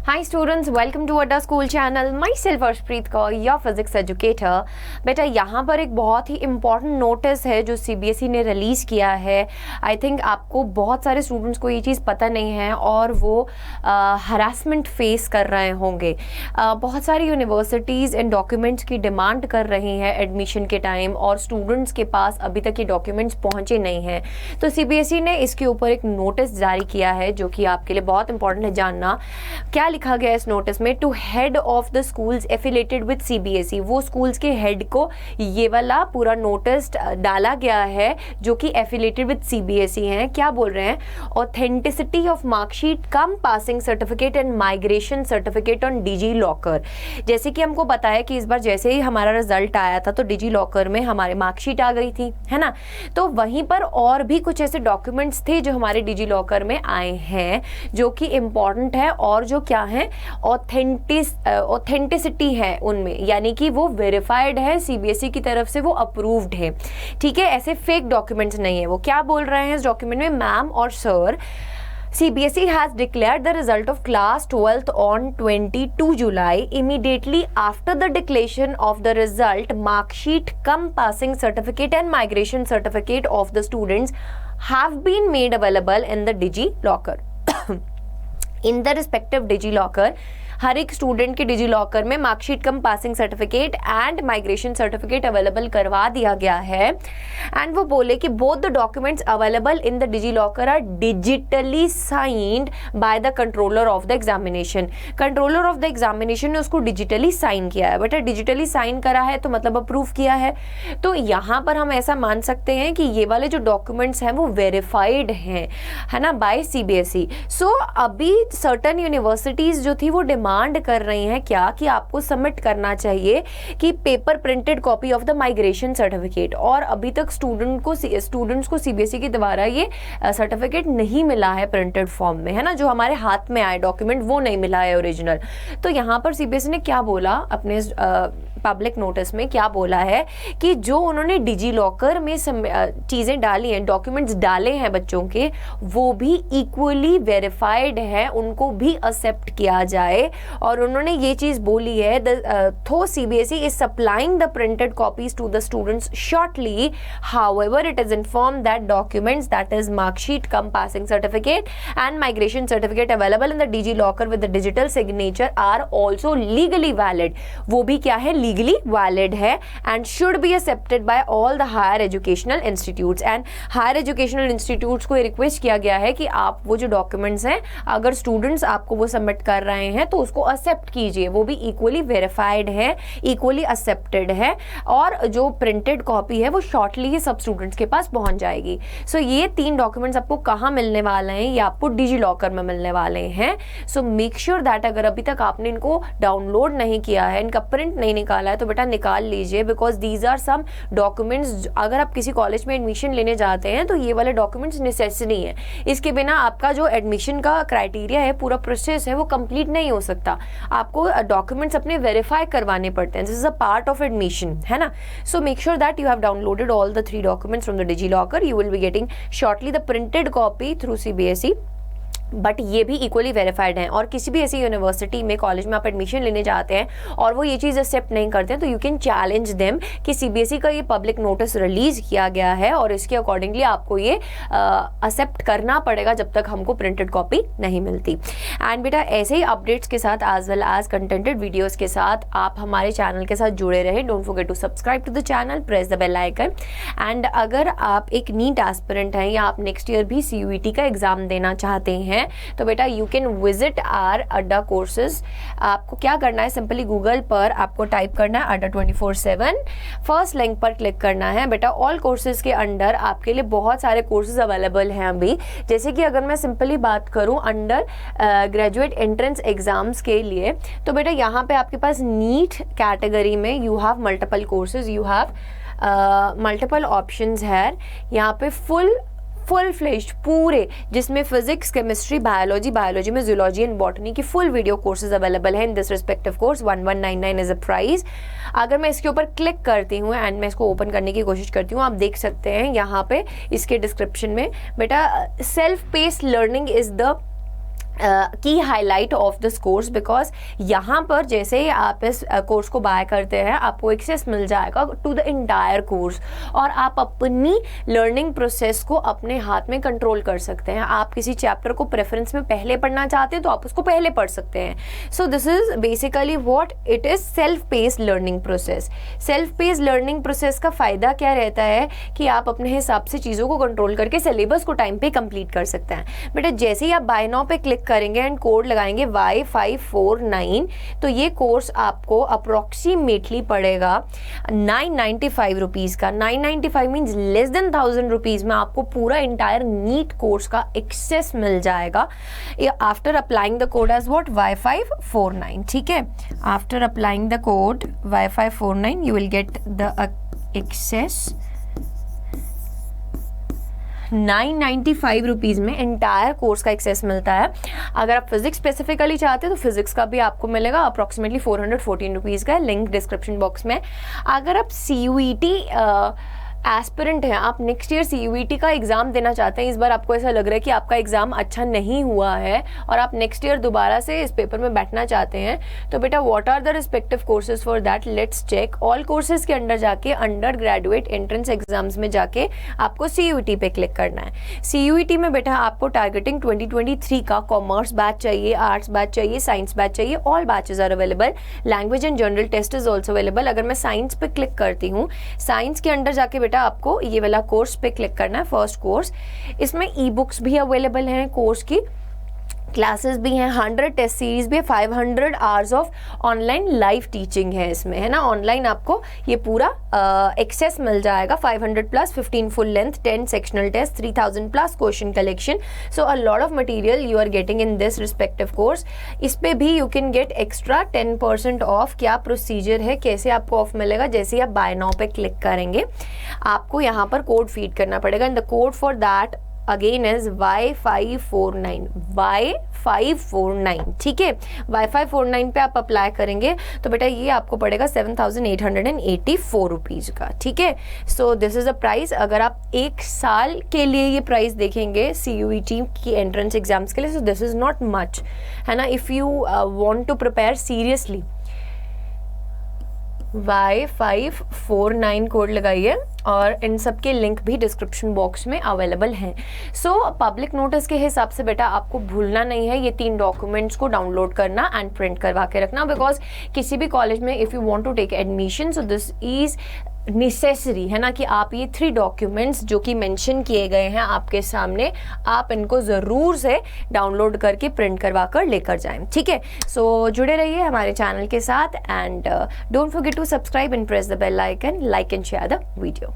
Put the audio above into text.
Hi students, welcome to Adda School channel. Myself Arshpreet Kaur, your physics educator. बेटा यहाँ पर एक बहुत ही इम्पॉर्टेंट नोटिस है जो CBSE ने रिलीज़ किया है. आई थिंक आपको बहुत सारे स्टूडेंट्स को ये चीज़ पता नहीं है और वो हरासमेंट फेस कर रहे होंगे. बहुत सारी यूनिवर्सिटीज़ इन डॉक्यूमेंट्स की डिमांड कर रही हैं एडमिशन के टाइम और स्टूडेंट्स के पास अभी तक ये डॉक्यूमेंट्स पहुँचे नहीं हैं. तो CBSE ने इसके ऊपर एक नोटिस जारी किया है जो कि आपके लिए बहुत इंपॉर्टेंट है जानना. क्या लिखा गया इस नोटिस में? To head of the schools affiliated with CBSE, वो स्कूल्स के हेड को ये वाला पूरा नोटिस डाला गया है जो कि एफिलेटेड विद CBSE हैं. क्या बोल रहे हैं? Authenticity of marksheet cum passing certificate and migration certificate on DigiLocker. जैसे कि हमको पता है कि इस बार जैसे ही हमारा रिजल्ट आया था तो डिजी लॉकर में हमारे मार्कशीट आ गई थी, है ना. तो वहीं पर और भी कुछ ऐसे डॉक्यूमेंट्स थे जो हमारे डिजी लॉकर में आए हैं जो कि इम्पॉर्टेंट है और जो क्या है ऑथेंटिसिटी है उनमें, यानी कि वो वेरीफाइड है, CBSE की तरफ से वो अप्रूव्ड है. ठीक है, ऐसे फेक डॉक्यूमेंट्स नहीं है. वो क्या बोल रहे हैं इस डॉक्यूमेंट में? मैम और sir, CBSE has declared the result of class 12th on 22 July. Immediately after the declaration of the result, mark sheet cum passing certificate and migration certificate of the students have been made available in the Digi Locker. In the respective Digi Locker, हर एक student के DigiLocker में marksheet cum passing certificate and migration certificate available करवा दिया गया है. And वो बोले कि both the documents available in the DigiLocker are digitally signed by the controller of the examination. Controller of the examination ने उसको डिजिटली साइन किया है. बेटा डिजिटली साइन करा है तो मतलब अप्रूव किया है. तो यहाँ पर हम ऐसा मान सकते हैं कि ये वाले जो डॉक्यूमेंट्स हैं वो वेरीफाइड हैं, है ना, बाय CBSE. सो अभी सर्टन यूनिवर्सिटीज जो थी वो डिमांड कर रही हैं क्या कि आपको सबमिट करना चाहिए कि paper printed copy of the migration certificate. और अभी तक स्टूडेंट्स को CBSE के द्वारा ये सर्टिफिकेट नहीं मिला है प्रिंटेड फॉर्म में, है ना. जो हमारे हाथ में आए डॉक्यूमेंट वो नहीं मिला है ओरिजिनल. तो यहाँ पर CBSE ने क्या बोला अपने पब्लिक नोटिस में, क्या बोला है कि जो उन्होंने डिजी लॉकर में चीज़ें डाली हैं, डॉक्यूमेंट्स डाले हैं बच्चों के, वो भी इक्वली वेरीफाइड है, उनको भी एक्सेप्ट किया जाए. और उन्होंने ये चीज़ बोली है though CBSE is supplying the printed copies to the students shortly. However it is informed that documents that is marksheet cum passing certificate and migration certificate available in the DigiLocker with the digital signature are also legally valid. वो भी क्या है? Legally valid है and should be accepted by all the higher educational institutes. And higher educational institutes को request किया गया है कि आप वो जो डॉक्यूमेंट्स हैं अगर स्टूडेंट्स आपको वो सबमिट कर रहे हैं तो उसको एक्सेप्ट कीजिए. वो भी इक्वली वेरीफाइड है, इक्वली एक्सेप्टेड है और जो प्रिंटेड कॉपी है वो शॉर्टली ही सब स्टूडेंट्स के पास पहुंच जाएगी. सो ये 3 डॉक्यूमेंट्स आपको कहाँ मिलने वाले हैं? ये आपको डिजी लॉकर में मिलने वाले हैं. सो मेक श्योर दैट अगर अभी तक आपने इनको डाउनलोड नहीं किया है, इनका प्रिंट नहीं निकाला है तो बेटा निकाल लीजिए, because these are some documents. अगर आप किसी कॉलेज में एडमिशन लेने जाते हैं तो ये वाले डॉक्यूमेंट्स नेसेसरी हैं. इसके बिना आपका जो एडमिशन का क्राइटेरिया है, पूरा प्रोसेस है, वो कंप्लीट नहीं हो सकता. आपको डॉक्यूमेंट्स अपने वेरीफाई करवाने पड़ते हैं. This is a part of admission, है ना. So make sure that you have downloaded all the 3 documents from the DigiLocker. You will be getting shortly the printed copy through CBSE, but ये भी equally verified हैं. और किसी भी ऐसी university में, कॉलेज में आप एडमिशन लेने जाते हैं और वो ये चीज़ एक्सेप्ट नहीं करते हैं तो यू कैन चैलेंज देम कि CBSE का ये पब्लिक नोटिस रिलीज किया गया है और इसके अकॉर्डिंगली आपको ये एक्सेप्ट करना पड़ेगा जब तक हमको प्रिंटेड कॉपी नहीं मिलती. एंड बेटा ऐसे ही अपडेट्स के साथ as well as contented videos के साथ आप हमारे चैनल के साथ जुड़े रहें. Don't forget to subscribe to the channel, press the bell icon. And अगर आप एक नीट एस्पिरेंट हैं या आप नेक्स्ट ईयर भी CUET का एग्जाम देना चाहते हैं तो बेटा you can visit our Adda courses. आपको क्या करना है? सिंपली गूगल पर आपको टाइप करना है अड्डा 24/7. फर्स्ट लिंक पर क्लिक करना है. बेटा ऑल कोर्सेज के अंडर आपके लिए बहुत सारे कोर्सेज अवेलेबल हैं अभी. जैसे कि अगर मैं सिंपली बात करूं अंडर ग्रेजुएट एंट्रेंस एग्जाम्स के लिए, तो बेटा यहाँ पे आपके पास नीट कैटेगरी में you have multiple courses, you have multiple options है. यहाँ पे फुल फ्लेश्ड पूरे, जिसमें फिजिक्स, केमिस्ट्री, बायोलॉजी में जूलॉजी एंड बॉटनी की फुल वीडियो कोर्सेज अवेलेबल हैं इन this respective course. 1199 is a price. अगर मैं इसके ऊपर क्लिक करती हूँ एंड मैं इसको ओपन करने की कोशिश करती हूँ, आप देख सकते हैं यहाँ पे इसके डिस्क्रिप्शन में बेटा self paced learning is the key highlight of this course, because यहाँ पर जैसे ही आप इस कोर्स को बाय करते हैं आपको एक्सेस मिल जाएगा टू द इंटायर कोर्स, और आप अपनी लर्निंग प्रोसेस को अपने हाथ में कंट्रोल कर सकते हैं। आप किसी चैप्टर को प्रेफरेंस में पहले पढ़ना चाहते हैं तो आप उसको पहले पढ़ सकते हैं। सो this is basically what it is, self paced learning process. Self paced learning process का फ़ायदा क्या रहता है कि आप अपने हिसाब से चीज़ों को कंट्रोल करके सिलेबस को टाइम पे कंप्लीट कर सकते हैं। बेटा जैसे ही आप बाय नाउ पे क्लिक करेंगे एंड कोड लगाएंगे Y549, तो ये कोर्स आपको अप्रोक्सीमेटली पड़ेगा 995 रुपीज़ का। 995 मीन्स लेस देन 1000 रुपीज़ में आपको पूरा इंटायर नीट कोर्स का एक्सेस मिल जाएगा after applying the code as what Y549। ठीक है, after applying the code Y549 you will get the access 995 rupees में इंटायर कोर्स का एक्सेस मिलता है। अगर आप फिजिक्स स्पेसिफिकली चाहते हैं तो फिजिक्स का भी आपको मिलेगा अप्रॉक्सीमेटली 414 रुपीज़ का, लिंक डिस्क्रिप्शन बॉक्स में। अगर आप CUET एस्पिरेंट हैं, आप नेक्स्ट ईयर CUET का एग्ज़ाम देना चाहते हैं, इस बार आपको ऐसा लग रहा है कि आपका एग्ज़ाम अच्छा नहीं हुआ है और आप नेक्स्ट ईयर दोबारा से इस पेपर में बैठना चाहते हैं, तो बेटा what are the respective courses for that, let's check. All courses के अंडर जाके अंडर ग्रेजुएट एंट्रेंस एग्जाम्स में जाके आपको CUET पे क्लिक करना है। CUET में बेटा आपको टारगेटिंग 2023 का कॉमर्स बैच चाहिए, आर्ट्स बैच चाहिए, साइंस बैच चाहिए, all batches are available. Language and general test is also available. अगर मैं साइंस पे क्लिक करती हूँ, साइंस के अंडर जाके आपको ये वाला कोर्स पे क्लिक करना है, फर्स्ट कोर्स। इसमें ई बुक्स भी अवेलेबल हैं, कोर्स की क्लासेस भी हैं, 100 टेस्ट सीरीज भी है, 500 hours of online live teaching है इसमें, है ना। ऑनलाइन आपको ये पूरा एक्सेस मिल जाएगा, 500 plus 15 full length, 10 sectional test, 3000 plus question collection. So a lot of material you are getting in this respective course. इस पे भी you can get extra 10% off. क्या प्रोसीजर है, कैसे आपको ऑफ मिलेगा, जैसे ही आप बाय नाउ पे क्लिक करेंगे आपको यहाँ पर कोड फीड करना पड़ेगा, and the code for that again is Y549, Y549। ठीक है, Y549 पे आप अप्लाई करेंगे तो बेटा ये आपको पड़ेगा 7884 रुपीज़ का। ठीक है, सो दिस इज अ प्राइस। अगर आप एक साल के लिए ये प्राइस देखेंगे CUET की एंट्रेंस एग्जाम्स के लिए, so this is not much, है ना। If you want to prepare seriously, Y549 code लगाइए, और इन सब के लिंक भी डिस्क्रिप्शन बॉक्स में अवेलेबल हैं। सो पब्लिक नोटिस के हिसाब से बेटा आपको भूलना नहीं है ये 3 डॉक्यूमेंट्स को डाउनलोड करना एंड प्रिंट करवा के रखना, बिकॉज किसी भी कॉलेज में if you want to take admission, so this is necessary, है ना, कि आप ये 3 डॉक्यूमेंट्स जो कि मेंशन किए गए हैं आपके सामने, आप इनको ज़रूर से डाउनलोड करके प्रिंट करवा कर लेकर जाएं। ठीक है, सो जुड़े रहिए हमारे चैनल के साथ, and don't forget to subscribe and press the bell icon, like and share the video.